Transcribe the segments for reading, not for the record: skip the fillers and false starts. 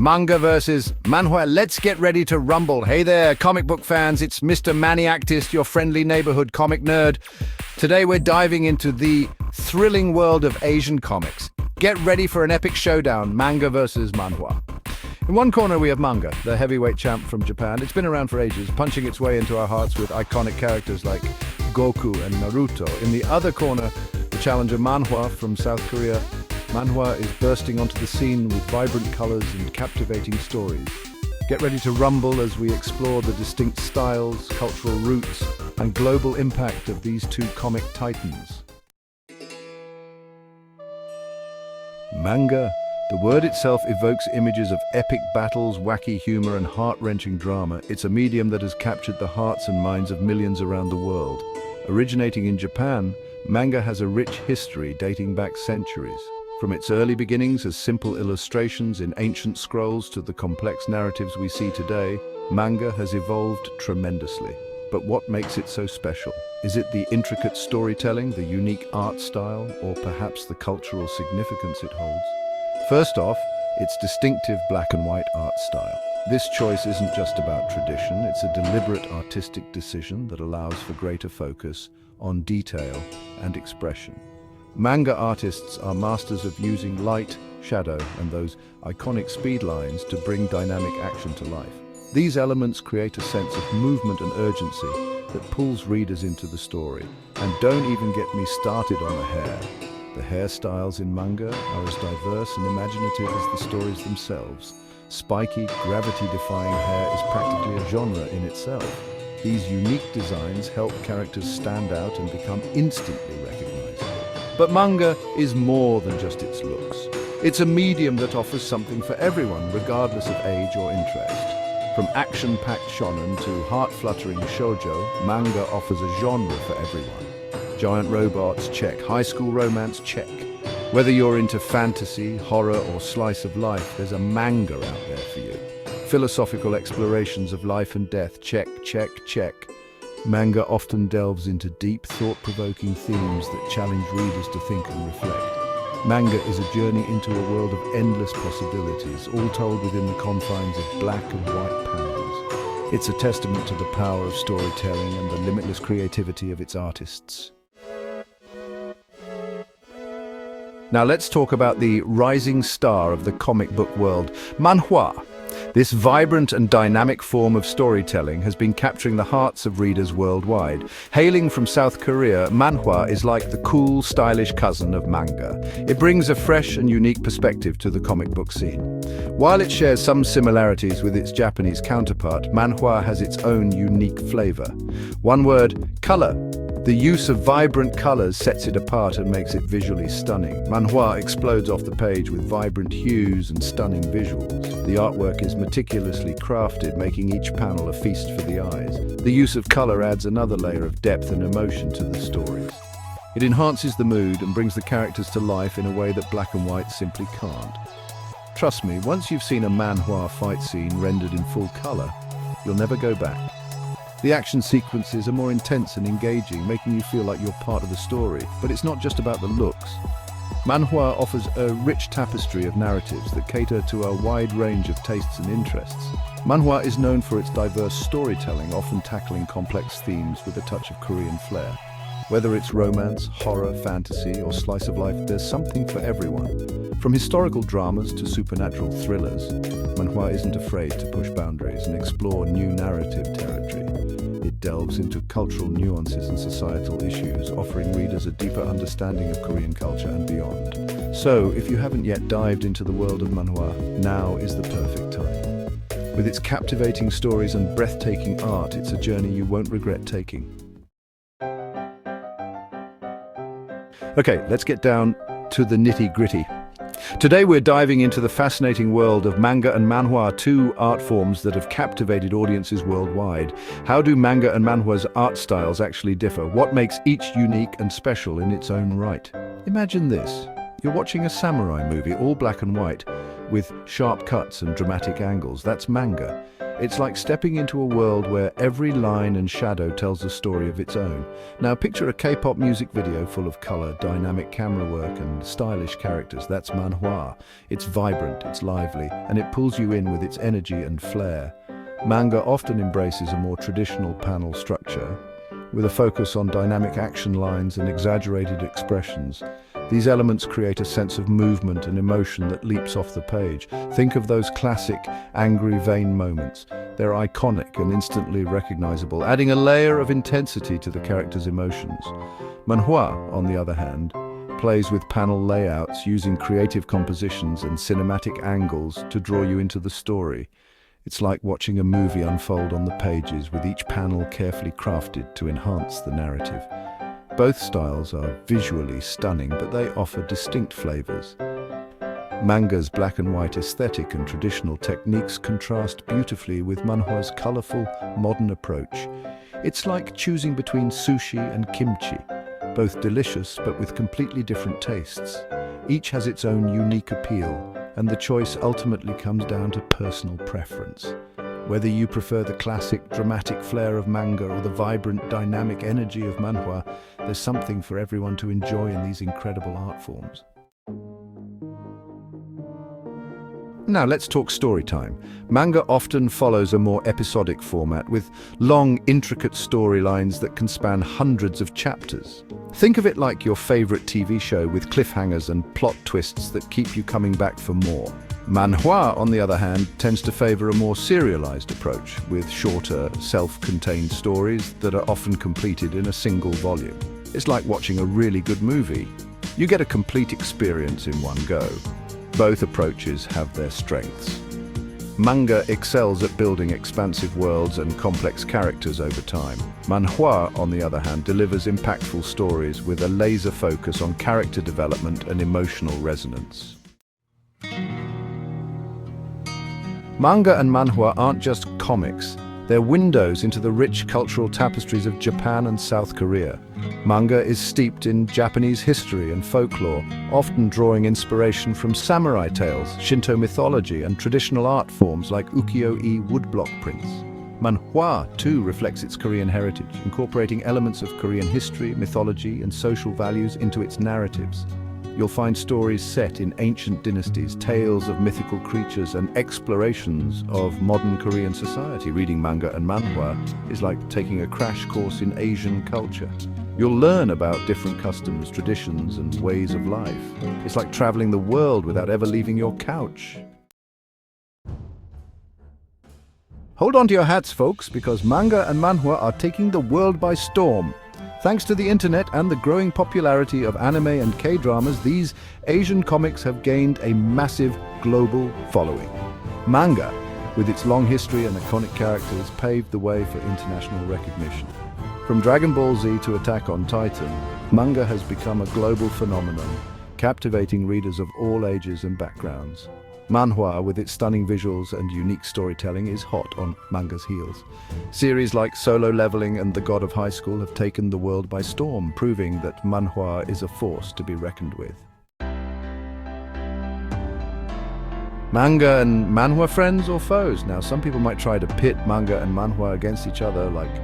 Manga versus Manhwa. Let's get ready to rumble. Hey there, comic book fans. It's Mr. Maniactist, your friendly neighborhood comic nerd. Today we're diving into the thrilling world of Asian comics. Get ready for an epic showdown, manga versus manhwa. In one corner we have Manga, the heavyweight champ from Japan. It's been around for ages, punching its way into our hearts with iconic characters like Goku and Naruto. In the other corner, the challenger Manhwa from South Korea. Manhwa is bursting onto the scene with vibrant colors and captivating stories. Get ready to rumble as we explore the distinct styles, cultural roots, and global impact of these two comic titans. Manga. The word itself evokes images of epic battles, wacky humor, and heart-wrenching drama. It's a medium that has captured the hearts and minds of millions around the world. Originating in Japan, manga has a rich history dating back centuries. From its early beginnings as simple illustrations in ancient scrolls to the complex narratives we see today, manga has evolved tremendously. But what makes it so special? Is it the intricate storytelling, the unique art style, or perhaps the cultural significance it holds? First off, its distinctive black and white art style. This choice isn't just about tradition, it's a deliberate artistic decision that allows for greater focus on detail and expression. Manga artists are masters of using light, shadow, and those iconic speed lines to bring dynamic action to life. These elements create a sense of movement and urgency that pulls readers into the story. And don't even get me started on the hair. The hairstyles in manga are as diverse and imaginative as the stories themselves. Spiky, gravity-defying hair is practically a genre in itself. These unique designs help characters stand out and become instantly recognizable. But manga is more than just its looks. It's a medium that offers something for everyone, regardless of age or interest. From action-packed shonen to heart-fluttering shojo, manga offers a genre for everyone. Giant robots, check. High school romance, check. Whether you're into fantasy, horror, or slice of life, there's a manga out there for you. Philosophical explorations of life and death, check, check, check. Manga often delves into deep, thought-provoking themes that challenge readers to think and reflect. Manga is a journey into a world of endless possibilities, all told within the confines of black and white panels. It's a testament to the power of storytelling and the limitless creativity of its artists. Now let's talk about the rising star of the comic book world, Manhwa. This vibrant and dynamic form of storytelling has been capturing the hearts of readers worldwide. Hailing from South Korea, Manhwa is like the cool, stylish cousin of manga. It brings a fresh and unique perspective to the comic book scene. While it shares some similarities with its Japanese counterpart, Manhwa has its own unique flavor. One word, color. The use of vibrant colors sets it apart and makes it visually stunning. Manhwa explodes off the page with vibrant hues and stunning visuals. The artwork is meticulously crafted, making each panel a feast for the eyes. The use of color adds another layer of depth and emotion to the stories. It enhances the mood and brings the characters to life in a way that black and white simply can't. Trust me, once you've seen a Manhwa fight scene rendered in full color, you'll never go back. The action sequences are more intense and engaging, making you feel like you're part of the story. But it's not just about the looks. Manhwa offers a rich tapestry of narratives that cater to a wide range of tastes and interests. Manhwa is known for its diverse storytelling, often tackling complex themes with a touch of Korean flair. Whether it's romance, horror, fantasy, or slice of life, there's something for everyone. From historical dramas to supernatural thrillers, Manhwa isn't afraid to push boundaries and explore new narrative territory. It delves into cultural nuances and societal issues, offering readers a deeper understanding of Korean culture and beyond. So, if you haven't yet dived into the world of Manhwa, now is the perfect time. With its captivating stories and breathtaking art, it's a journey you won't regret taking. Okay, let's get down to the nitty-gritty. Today we're diving into the fascinating world of manga and manhwa, two art forms that have captivated audiences worldwide. How do manga and manhwa's art styles actually differ? What makes each unique and special in its own right? Imagine this. You're watching a samurai movie, all black and white, with sharp cuts and dramatic angles. That's manga. It's like stepping into a world where every line and shadow tells a story of its own. Now picture a K-pop music video full of color, dynamic camera work and stylish characters. That's Manhwa. It's vibrant, it's lively, and it pulls you in with its energy and flair. Manga often embraces a more traditional panel structure, with a focus on dynamic action lines and exaggerated expressions. These elements create a sense of movement and emotion that leaps off the page. Think of those classic, angry, vain moments. They're iconic and instantly recognizable, adding a layer of intensity to the character's emotions. Manhwa, on the other hand, plays with panel layouts, using creative compositions and cinematic angles to draw you into the story. It's like watching a movie unfold on the pages, with each panel carefully crafted to enhance the narrative. Both styles are visually stunning, but they offer distinct flavors. Manga's black and white aesthetic and traditional techniques contrast beautifully with Manhwa's colorful, modern approach. It's like choosing between sushi and kimchi, both delicious but with completely different tastes. Each has its own unique appeal, and the choice ultimately comes down to personal preference. Whether you prefer the classic, dramatic flair of manga or the vibrant, dynamic energy of manhwa, there's something for everyone to enjoy in these incredible art forms. Now let's talk story time. Manga often follows a more episodic format with long, intricate storylines that can span hundreds of chapters. Think of it like your favorite TV show with cliffhangers and plot twists that keep you coming back for more. Manhwa, on the other hand, tends to favor a more serialized approach, with shorter, self-contained stories that are often completed in a single volume. It's like watching a really good movie. You get a complete experience in one go. Both approaches have their strengths. Manga excels at building expansive worlds and complex characters over time. Manhwa, on the other hand, delivers impactful stories with a laser focus on character development and emotional resonance. Manga and manhwa aren't just comics. They're windows into the rich cultural tapestries of Japan and South Korea. Manga is steeped in Japanese history and folklore, often drawing inspiration from samurai tales, Shinto mythology, and traditional art forms like ukiyo-e woodblock prints. Manhwa, too, reflects its Korean heritage, incorporating elements of Korean history, mythology, and social values into its narratives. You'll find stories set in ancient dynasties, tales of mythical creatures, and explorations of modern Korean society. Reading manga and manhwa is like taking a crash course in Asian culture. You'll learn about different customs, traditions, and ways of life. It's like traveling the world without ever leaving your couch. Hold on to your hats, folks, because manga and manhwa are taking the world by storm. Thanks to the internet and the growing popularity of anime and K-dramas, these Asian comics have gained a massive global following. Manga, with its long history and iconic characters, paved the way for international recognition. From Dragon Ball Z to Attack on Titan, manga has become a global phenomenon, captivating readers of all ages and backgrounds. Manhwa, with its stunning visuals and unique storytelling, is hot on manga's heels. Series like Solo Leveling and The God of High School have taken the world by storm, proving that manhwa is a force to be reckoned with. Manga and manhwa, friends or foes? Now, some people might try to pit manga and manhwa against each other like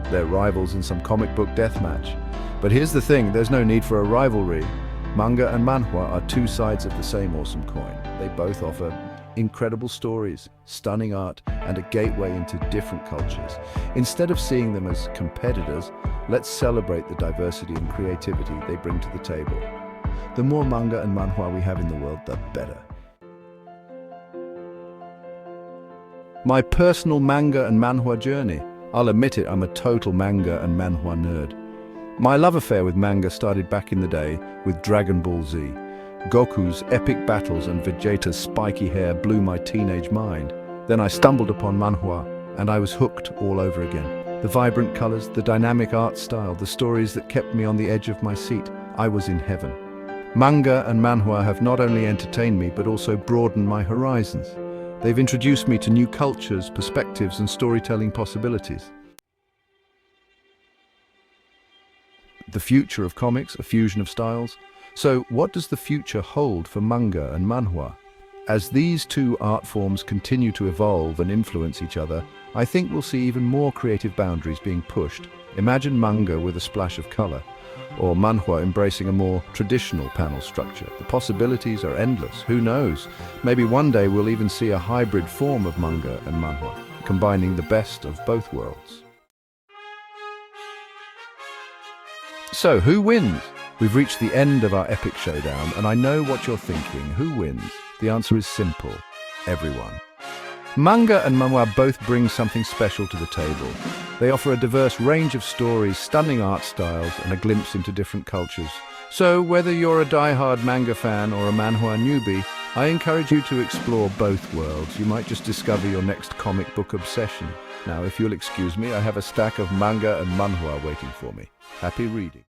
they're rivals in some comic book deathmatch. But here's the thing, there's no need for a rivalry. Manga and manhwa are two sides of the same awesome coin. They both offer incredible stories, stunning art, and a gateway into different cultures. Instead of seeing them as competitors, let's celebrate the diversity and creativity they bring to the table. The more manga and manhwa we have in the world, the better. My personal manga and manhwa journey. I'll admit it, I'm a total manga and manhwa nerd. My love affair with manga started back in the day with Dragon Ball Z. Goku's epic battles and Vegeta's spiky hair blew my teenage mind. Then I stumbled upon manhwa, and I was hooked all over again. The vibrant colors, the dynamic art style, the stories that kept me on the edge of my seat. I was in heaven. Manga and manhwa have not only entertained me, but also broadened my horizons. They've introduced me to new cultures, perspectives, and storytelling possibilities. The future of comics, a fusion of styles. So what does the future hold for manga and manhwa? As these two art forms continue to evolve and influence each other, I think we'll see even more creative boundaries being pushed. Imagine manga with a splash of color, or manhwa embracing a more traditional panel structure. The possibilities are endless. Who knows? Maybe one day we'll even see a hybrid form of manga and manhwa, combining the best of both worlds. So, who wins? We've reached the end of our epic showdown, and I know what you're thinking. Who wins? The answer is simple: everyone. Manga and manhwa both bring something special to the table. They offer a diverse range of stories, stunning art styles, and a glimpse into different cultures. So, whether you're a die-hard manga fan or a manhwa newbie, I encourage you to explore both worlds. You might just discover your next comic book obsession. Now, if you'll excuse me, I have a stack of manga and manhwa waiting for me. Happy reading.